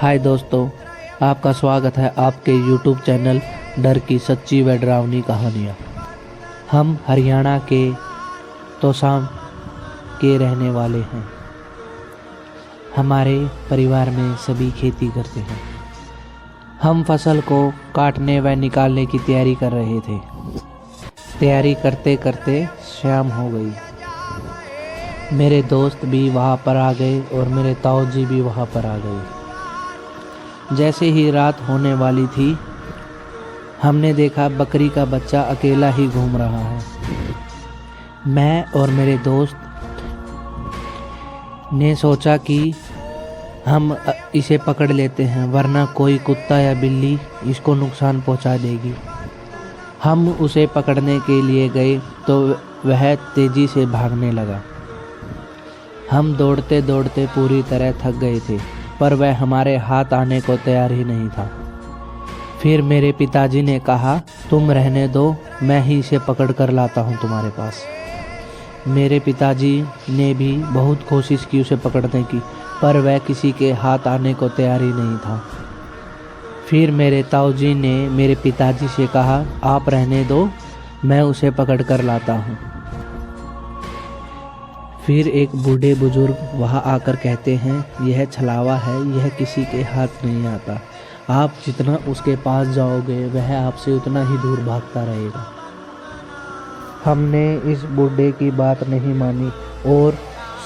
हाय दोस्तों, आपका स्वागत है आपके YouTube चैनल डर की सच्ची व डरावनी कहानियाँ। हम हरियाणा के तोशाम के रहने वाले हैं। हमारे परिवार में सभी खेती करते हैं। हम फसल को काटने व निकालने की तैयारी कर रहे थे। तैयारी करते करते शाम हो गई। मेरे दोस्त भी वहाँ पर आ गए और मेरे ताऊ जी भी वहाँ पर आ गए। जैसे ही रात होने वाली थी, हमने देखा बकरी का बच्चा अकेला ही घूम रहा है। मैं और मेरे दोस्त ने सोचा कि हम इसे पकड़ लेते हैं, वरना कोई कुत्ता या बिल्ली इसको नुकसान पहुंचा देगी। हम उसे पकड़ने के लिए गए तो वह तेज़ी से भागने लगा। हम दौड़ते दौड़ते पूरी तरह थक गए थे, पर वह हमारे हाथ आने को तैयार ही नहीं था। फिर मेरे पिताजी ने कहा, तुम रहने दो, मैं ही इसे पकड़ कर लाता हूँ तुम्हारे पास। मेरे पिताजी ने भी बहुत कोशिश की उसे पकड़ने की, पर वह किसी के हाथ आने को तैयार ही नहीं था। फिर मेरे ताऊ जी ने मेरे पिताजी से कहा, आप रहने दो, मैं उसे पकड़ कर लाता हूँ। फिर एक बूढ़े बुजुर्ग वहाँ आकर कहते हैं, यह छलावा है, यह किसी के हाथ नहीं आता। आप जितना उसके पास जाओगे वह आपसे उतना ही दूर भागता रहेगा। हमने इस बूढ़े की बात नहीं मानी और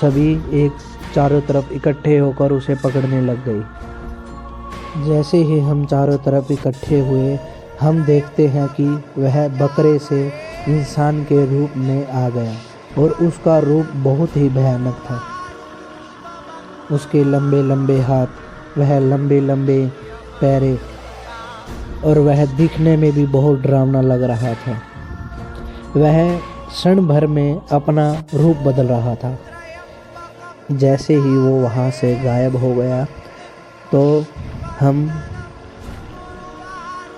सभी एक चारों तरफ इकट्ठे होकर उसे पकड़ने लग गए। जैसे ही हम चारों तरफ इकट्ठे हुए, हम देखते हैं कि वह बकरे से इंसान के रूप में आ गया और उसका रूप बहुत ही भयानक था। उसके लंबे लंबे हाथ, वह लंबे लंबे पैरें और वह दिखने में भी बहुत डरावना लग रहा था। वह क्षण भर में अपना रूप बदल रहा था। जैसे ही वो वहाँ से गायब हो गया तो हम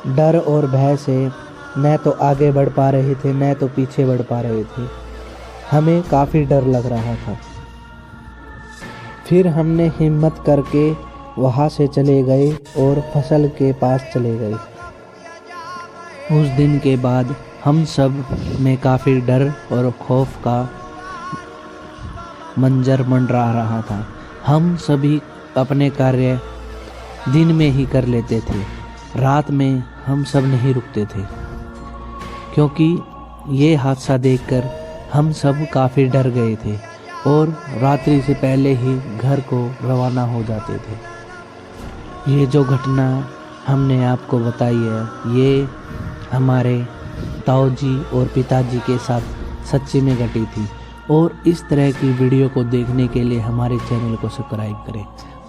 डर और भय से न तो आगे बढ़ पा रहे थे न तो पीछे बढ़ पा रहे थे। हमें काफ़ी डर लग रहा था। फिर हमने हिम्मत करके वहाँ से चले गए और फसल के पास चले गए। उस दिन के बाद हम सब में काफ़ी डर और खौफ का मंजर मंडरा रहा था। हम सभी अपने कार्य दिन में ही कर लेते थे, रात में हम सब नहीं रुकते थे, क्योंकि ये हादसा देखकर हम सब काफ़ी डर गए थे और रात्रि से पहले ही घर को रवाना हो जाते थे। ये जो घटना हमने आपको बताई है, ये हमारे ताऊ जी और पिताजी के साथ सच्ची में घटी थी। और इस तरह की वीडियो को देखने के लिए हमारे चैनल को सब्सक्राइब करें।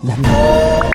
धन्यवाद।